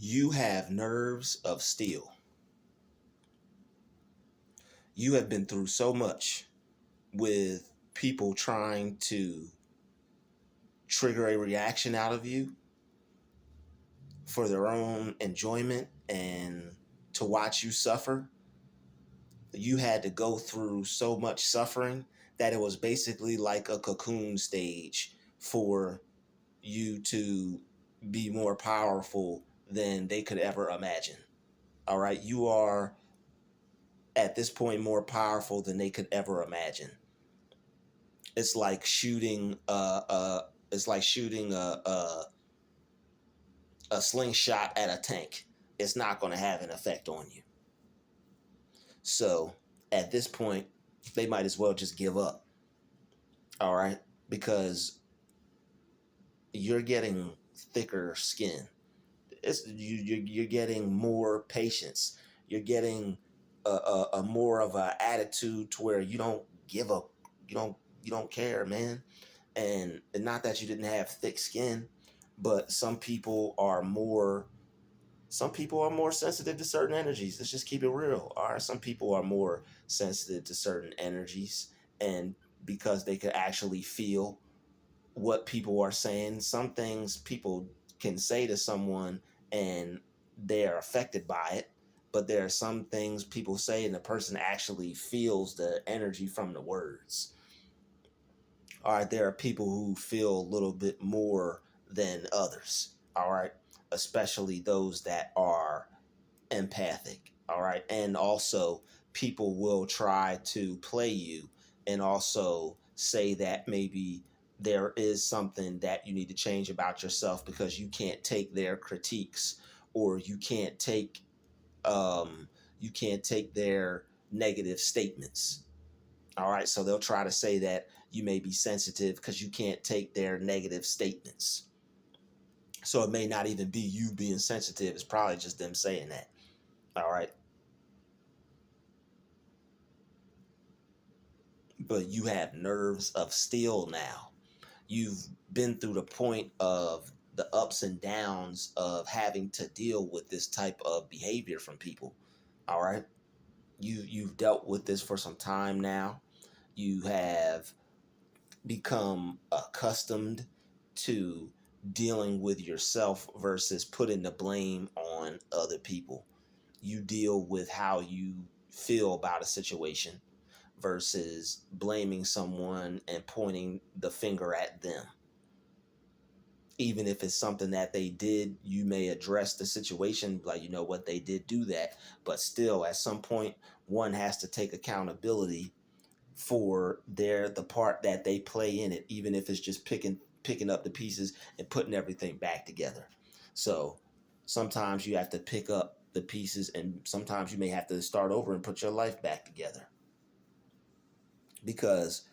You have nerves of steel. You have been through so much with people trying to trigger a reaction out of you for their own enjoyment and to watch you suffer. You had to go through so much suffering that it was basically like a cocoon stage for you to be more powerful than they could ever imagine. All right. You are at this point more powerful than they could ever imagine. It's like shooting it's like shooting a slingshot at a tank. It's not going to have an effect on you. So at this point, they might as well just give up. All right, because you're getting thicker skin. You're getting more patience. You're getting a more of an attitude to where you don't give up. You don't care, man. And not that you didn't have thick skin, but some people are more sensitive to certain energies. Let's just keep it real. All right, some people are more sensitive to certain energies, and because they could actually feel what people are saying, some things people can say to someone and they are affected by it. But there are some things people say and the person actually feels the energy from the words. All right, there are people who feel a little bit more than others. All right, especially those that are empathic. All right. And also, people will try to play you and also say that maybe there is something that you need to change about yourself because you can't take their critiques, or you can't take their negative statements. All right. So they'll try to say that you may be sensitive because you can't take their negative statements. So it may not even be you being sensitive. It's probably just them saying that. All right. But you have nerves of steel now. You've been through the point of the ups and downs of having to deal with this type of behavior from people. All right. You've dealt with this for some time now. You have become accustomed to dealing with yourself versus putting the blame on other people. You deal with how you feel about a situation versus blaming someone and pointing the finger at them. Even if it's something that they did, you may address the situation like, you know what, they did do that. But still, at some point, one has to take accountability for the part that they play in it, even if it's just picking up the pieces and putting everything back together. So sometimes you have to pick up the pieces, and sometimes you may have to start over and put your life back together because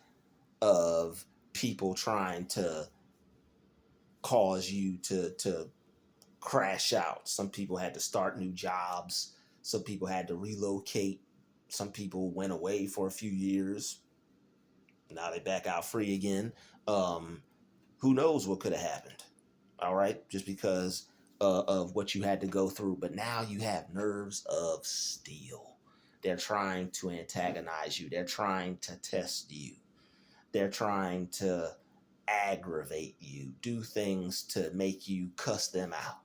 of people trying to cause you to crash out. Some people had to start new jobs. Some people had to relocate. Some people went away for a few years. Now they back out free again. Um, who knows what could have happened? All right, just because of what you had to go through. But now you have nerves of steel. They're trying to antagonize you. They're trying to test you. They're trying to aggravate you, do things to make you cuss them out,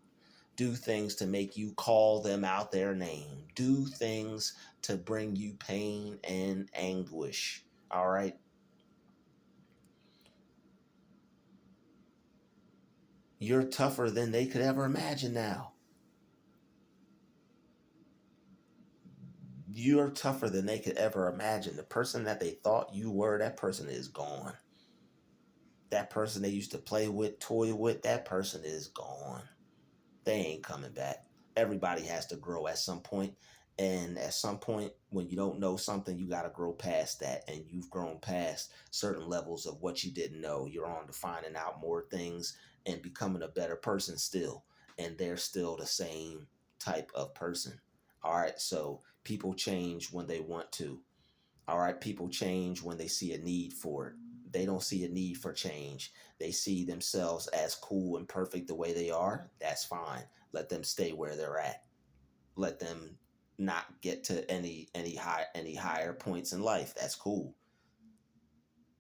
do things to make you call them out their name, do things to bring you pain and anguish. All right. You're tougher than they could ever imagine now. You're tougher than they could ever imagine. The person that they thought you were, that person is gone. That person they used to play with, toy with, that person is gone. They ain't coming back. Everybody has to grow at some point. And at some point, when you don't know something, you got to grow past that. And you've grown past certain levels of what you didn't know. You're on to finding out more things and becoming a better person still. And they're still the same type of person. All right. So people change when they want to. All right. People change when they see a need for it. They don't see a need for change. They see themselves as cool and perfect the way they are. That's fine. Let them stay where they're at. Let them not get to any higher points in life. That's cool.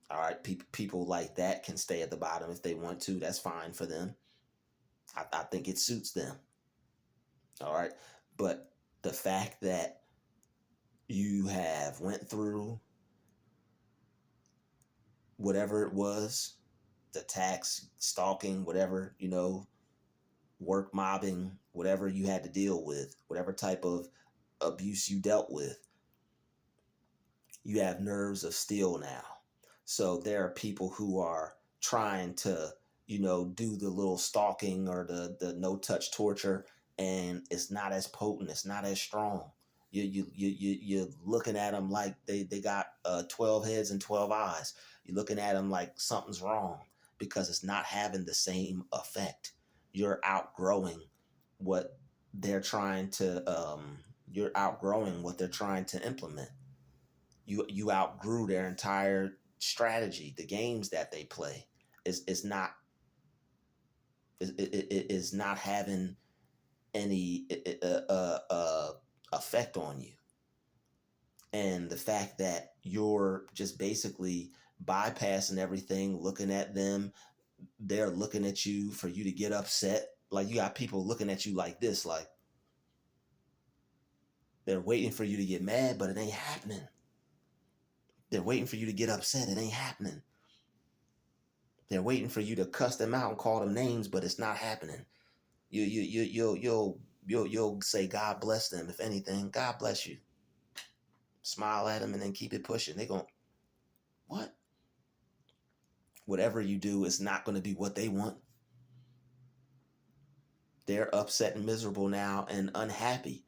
All right, people like that can stay at the bottom if they want to. That's fine for them. I think it suits them. All right, but the fact that you have went through whatever it was, the tax, stalking, whatever, work mobbing, whatever you had to deal with, whatever type of abuse you dealt with, you have nerves of steel now. So there are people who are trying to, do the little stalking or the no touch torture, and it's not as potent, it's not as strong. You're looking at them like they got 12 heads and 12 eyes. You're looking at them like something's wrong because it's not having the same effect. You're outgrowing what they're trying to you're outgrowing what they're trying to implement. You outgrew their entire strategy. The games that they play is not is not having any effect on you. And the fact that you're just basically bypassing everything, looking at them, they're looking at you for you to get upset. Like you got people looking at you like this, like they're waiting for you to get mad, but it ain't happening. They're waiting for you to get upset. It ain't happening. They're waiting for you to cuss them out and call them names, but it's not happening. You'll say God bless them. If anything, God bless you. Smile at them and then keep it pushing. They going, what? Whatever you do is not going to be what they want. They're upset and miserable now and unhappy.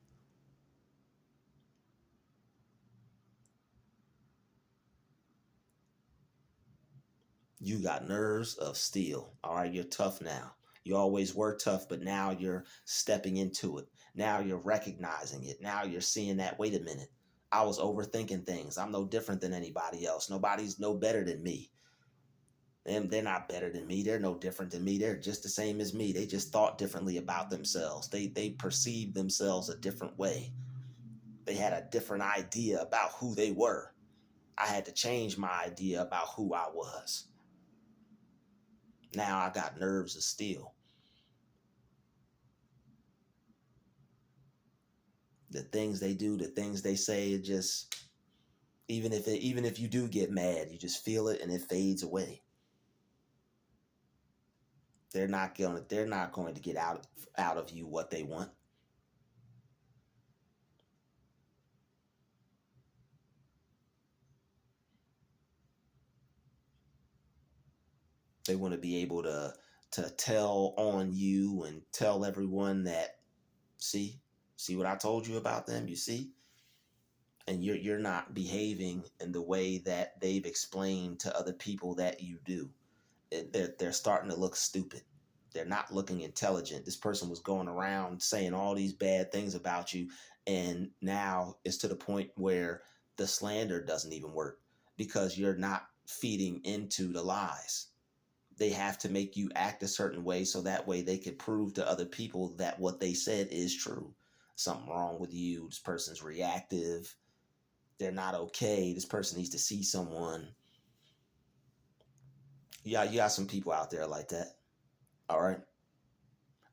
You got nerves of steel. All right, you're tough now. You always were tough, but now you're stepping into it. Now you're recognizing it. Now you're seeing that, wait a minute. I was overthinking things. I'm no different than anybody else. Nobody's no better than me. They're not better than me. They're no different than me. They're just the same as me. They just thought differently about themselves. They perceived themselves a different way. They had a different idea about who they were. I had to change my idea about who I was. Now I got nerves of steel. The things they do, the things they say, it just even if you do get mad, you just feel it and it fades away. They're not going to get out of you what they want. They want to be able to tell on you and tell everyone that, see what I told you about them, you see? And you're not behaving in the way that they've explained to other people that you do. They're starting to look stupid. They're not looking intelligent. This person was going around saying all these bad things about you, and now it's to the point where the slander doesn't even work because you're not feeding into the lies. They have to make you act a certain way so that way they can prove to other people that what they said is true. Something wrong with you. This person's reactive. They're not okay. This person needs to see someone. Yeah, you got some people out there like that. All right.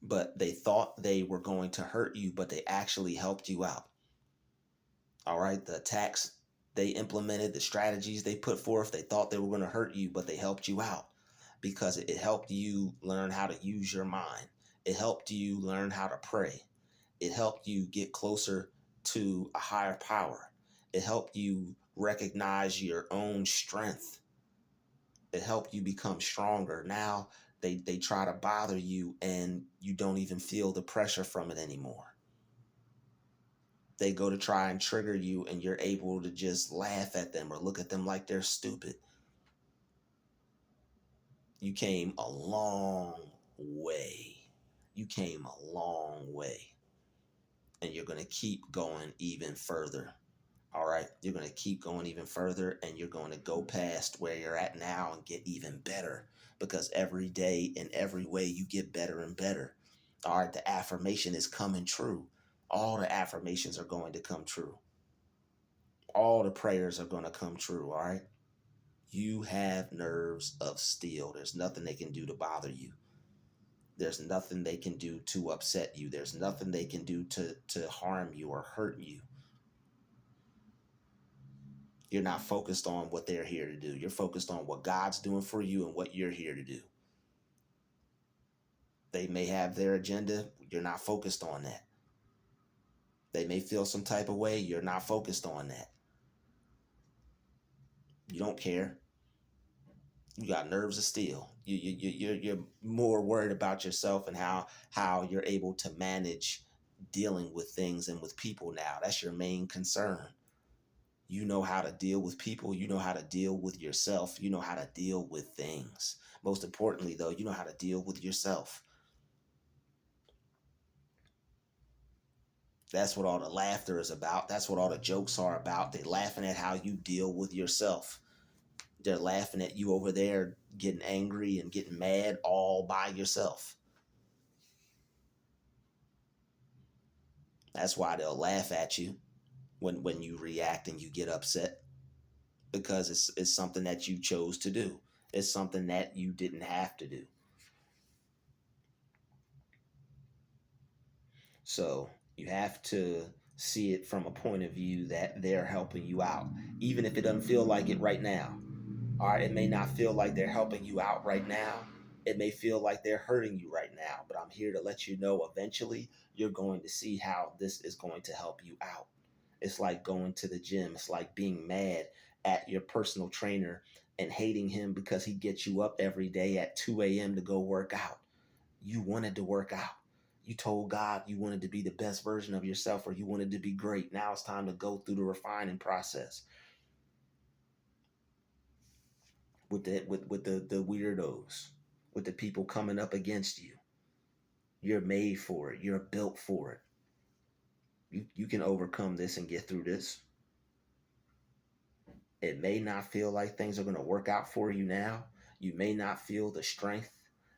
But they thought they were going to hurt you, but they actually helped you out. All right. The attacks they implemented, the strategies they put forth, they thought they were going to hurt you, but they helped you out because it helped you learn how to use your mind. It helped you learn how to pray. It helped you get closer to a higher power. It helped you recognize your own strength. It helped you become stronger. Now they try to bother you and you don't even feel the pressure from it anymore. They go to try and trigger you and you're able to just laugh at them or look at them like they're stupid. You came a long way. You came a long way. And you're going to keep going even further. All right, you're going to keep going even further, and you're going to go past where you're at now and get even better, because every day in every way you get better and better. All right, the affirmation is coming true. All the affirmations are going to come true. All the prayers are going to come true. All right, you have nerves of steel. There's nothing they can do to bother you. There's nothing they can do to upset you. There's nothing they can do to harm you or hurt you. You're not focused on what they're here to do. You're focused on what God's doing for you and what you're here to do. They may have their agenda. You're not focused on that. They may feel some type of way. You're not focused on that. You don't care. You got nerves of steel. You're more worried about yourself and how you're able to manage dealing with things and with people now. That's your main concern. You know how to deal with people. You know how to deal with yourself. You know how to deal with things. Most importantly, though, you know how to deal with yourself. That's what all the laughter is about. That's what all the jokes are about. They're laughing at how you deal with yourself. They're laughing at you over there getting angry and getting mad all by yourself. That's why they'll laugh at you when you react and you get upset, because it's something that you chose to do. It's something that you didn't have to do. So you have to see it from a point of view that they're helping you out, even if it doesn't feel like it right now. All right, it may not feel like they're helping you out right now. It may feel like they're hurting you right now, but I'm here to let you know eventually you're going to see how this is going to help you out. It's like going to the gym. It's like being mad at your personal trainer and hating him because he gets you up every day at 2 a.m. to go work out. You wanted to work out. You told God you wanted to be the best version of yourself, or you wanted to be great. Now it's time to go through the refining process with the weirdos, with the people coming up against you. You're made for it. You're built for it. You can overcome this and get through this. It may not feel like things are going to work out for you now. You may not feel the strength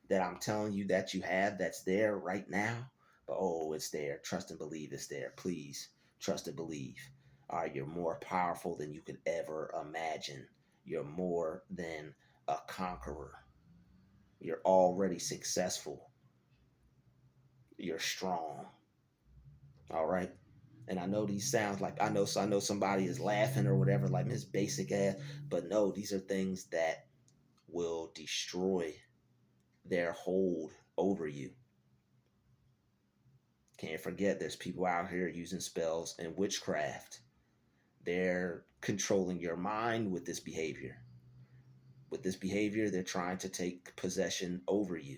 that I'm telling you that you have that's there right now. But oh, it's there. Trust and believe it's there. Please trust and believe. All right, you're more powerful than you could ever imagine. You're more than a conqueror. You're already successful. You're strong. All right. And I know these sounds like I know somebody is laughing or whatever, like Miss Basic ass, but no, these are things that will destroy their hold over you. Can't forget there's people out here using spells and witchcraft. They're controlling your mind with this behavior. With this behavior, they're trying to take possession over you.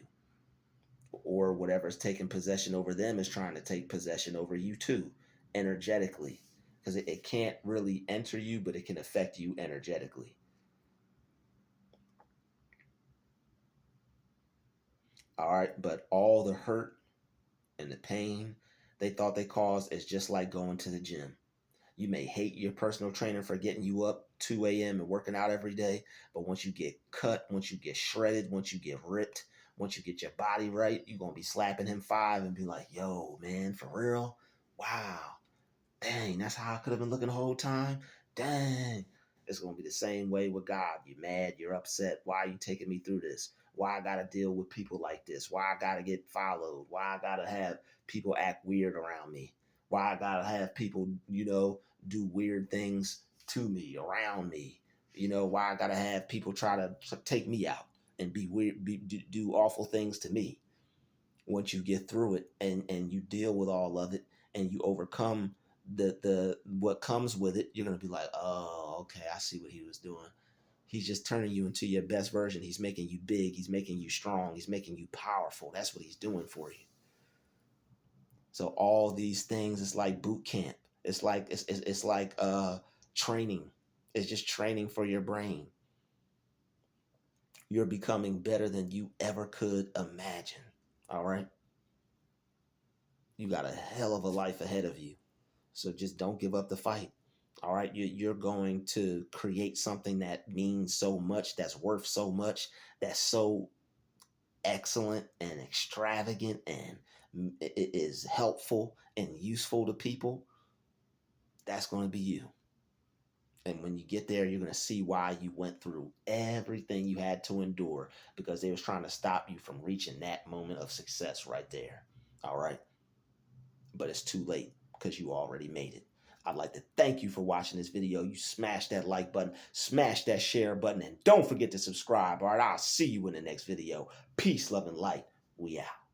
Or whatever's taking possession over them is trying to take possession over you too, energetically. Because it can't really enter you, but it can affect you energetically. All right, but all the hurt and the pain they thought they caused is just like going to the gym. You may hate your personal trainer for getting you up 2 a.m. and working out every day, but once you get cut, once you get shredded, once you get ripped, once you get your body right, you're going to be slapping him five and be like, yo, man, for real? Wow. Dang, that's how I could have been looking the whole time? Dang. It's going to be the same way with God. You're mad, you're upset. Why are you taking me through this? Why I got to deal with people like this? Why I got to get followed? Why I got to have people act weird around me? Why I got to have people, do weird things to me, around me? Why I got to have people try to take me out and be weird, do awful things to me? Once you get through it and you deal with all of it and you overcome the what comes with it, you're gonna be like, oh, okay, I see what he was doing. He's just turning you into your best version. He's making you big. He's making you strong. He's making you powerful. That's what he's doing for you. So all these things, it's like boot camp. It's like training. It's just training for your brain. You're becoming better than you ever could imagine. All right. You got a hell of a life ahead of you. So just don't give up the fight. All right, you're going to create something that means so much, that's worth so much, that's so excellent and extravagant and it is helpful and useful to people. That's going to be you. And when you get there, you're going to see why you went through everything you had to endure, because they was trying to stop you from reaching that moment of success right there. All right. But it's too late because you already made it. I'd like to thank you for watching this video. You smash that like button, smash that share button, and don't forget to subscribe. All right. I'll see you in the next video. Peace, love, and light. We out.